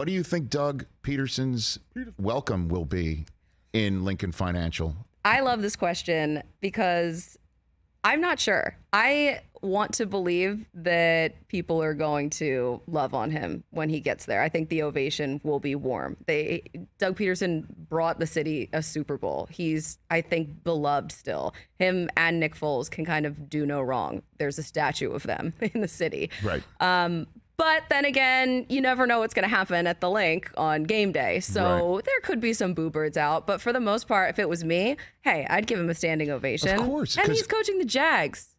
What do you think Doug Pederson's welcome will be in Lincoln Financial? I love this question because I'm not sure. I want to believe that people are going to love on him when he gets there. I think the ovation will be warm. Doug Pederson brought the city a Super Bowl. He's, I think, beloved still. Him and Nick Foles can kind of do no wrong. There's a statue of them in the city. Right. But then again, you never know what's going to happen at the Link on game day. So there could be some boo birds out. But for the most part, if it was me, hey, I'd give him a standing ovation. Of course. And he's coaching the Jags.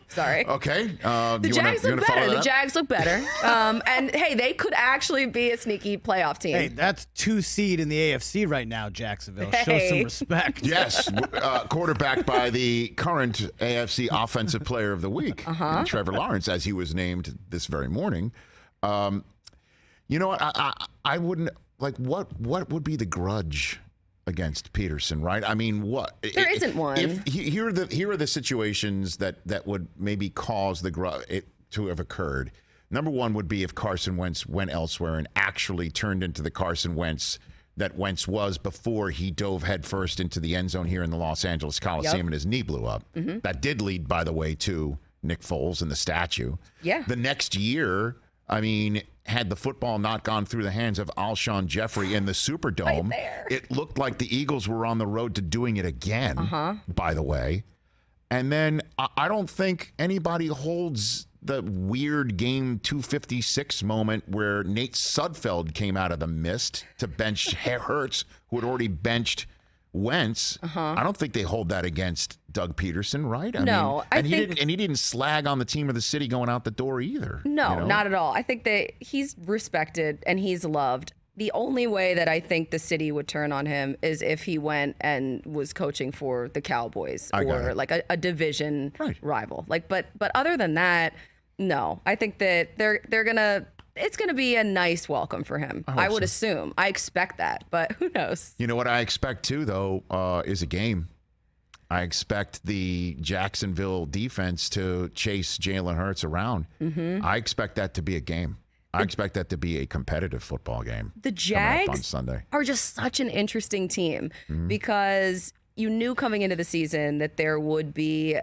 Sorry. Okay. The Jags look better. The Jags look better. And hey, they could actually be a sneaky playoff team. Hey, that's 2 seed in the AFC right now, Jacksonville. Show some respect. Yes. Quarterbacked by the current AFC Offensive Player of the Week, Trevor Lawrence, as he was named this very morning. You know what? I wouldn't like what would be the grudge against Pederson, right? I mean, what? There isn't one. Here are the situations that would maybe cause the grudge to have occurred. Number one would be if Carson Wentz went elsewhere and actually turned into the Carson Wentz that Wentz was before he dove headfirst into the end zone here in the Los Angeles Coliseum and his knee blew up. Mm-hmm. That did lead, by the way, to Nick Foles and the statue. Yeah. The next year, I mean, had the football not gone through the hands of Alshon Jeffrey in the Superdome, it looked like the Eagles were on the road to doing it again, by the way. And then I don't think anybody holds the weird game 256 moment where Nate Sudfeld came out of the mist to bench Hurts, who had already benched Wentz. I don't think they hold that against Doug Pederson, right? I mean, he didn't slag on the team of the city going out the door either. No, not at all. I think that he's respected and he's loved. The only way that I think the city would turn on him is if he went and was coaching for the Cowboys or like a division rival. Like, but other than that, no. I think that they're gonna. It's going to be a nice welcome for him. I would assume. I expect that, but who knows? You know what I expect too, though, is a game. I expect the Jacksonville defense to chase Jalen Hurts around. Mm-hmm. I expect that to be a game. I expect that to be a competitive football game. The Jags on Sunday are just such an interesting team because you knew coming into the season that there would be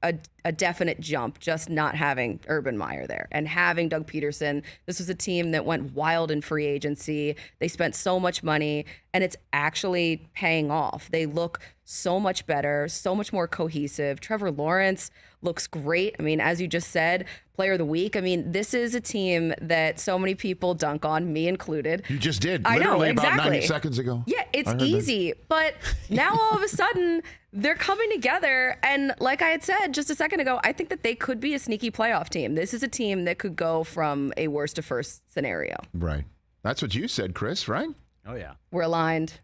a definite jump just not having Urban Meyer there and having Doug Pederson. This was a team that went wild in free agency. They spent so much money and it's actually paying off. They look so much better, so much more cohesive. Trevor Lawrence looks great. I mean, as you just said, player of the week. I mean, this is a team that so many people dunk on, me included. You just did. I know, exactly. About 90 seconds ago. Yeah, it's easy. But now all of a sudden, they're coming together. And like I had said just a second ago, I think that they could be a sneaky playoff team. This is a team that could go from a worst to first scenario. Right. That's what you said, Chris, right? Oh, yeah. We're aligned.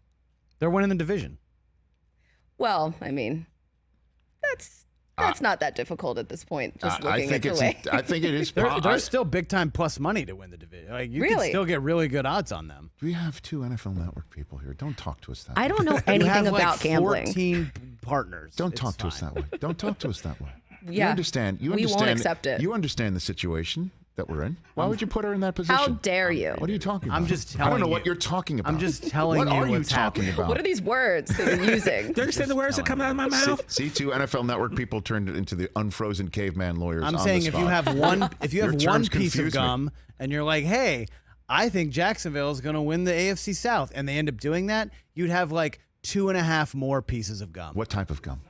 They're winning the division. Well, I mean, that's not that difficult at this point. Just looking at the way. I think it is. There's still big time plus money to win the division. Like you can still get really good odds on them. We have 2 NFL Network people here. Don't talk to us that way. I don't know anything about gambling. 14 partners. Don't talk to us that way. Don't talk to us that way. Yeah. You understand. We won't accept it. You understand the situation that we're in. Why would you put her in that position? How dare you? What are you talking about? I'm just telling you. I don't know what you're talking about. I'm just telling you what are you what's talking about? What are these words that you're using? Do you understand the words that come out of my mouth? See, 2 NFL Network people turned it into the unfrozen caveman lawyers. I'm on saying the if spot. you have one, one piece confuse of gum, and you're like, hey, I think Jacksonville is going to win the AFC South, and they end up doing that, you'd have like 2.5 more pieces of gum. What type of gum?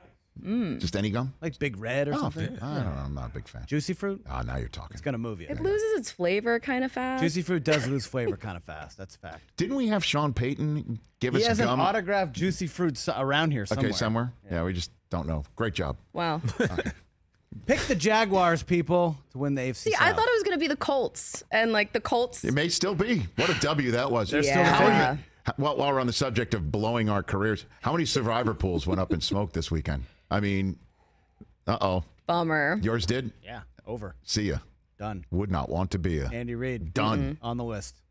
Just any gum? Like Big Red or something? I don't know. I'm not a big fan. Juicy fruit? Oh, now you're talking. It's going to move you. It loses its flavor kind of fast. Juicy fruit does lose flavor kind of fast. That's a fact. Didn't we have Sean Payton give us He has gum? an autographed Juicy fruit around here somewhere. Okay, somewhere? Yeah, we just don't know. Great job. Wow. Okay. Pick the Jaguars, people, to win the AFC See, South. I thought it was going to be the Colts. And like the Colts. It may still be. What a W that was. They're still defending. While we're on the subject of blowing our careers, how many Survivor pools went up in smoke this weekend? I mean, Bummer. Yours did? Yeah, over. See ya. Done. Would not want to be ya. Andy Reid. Done. On the list.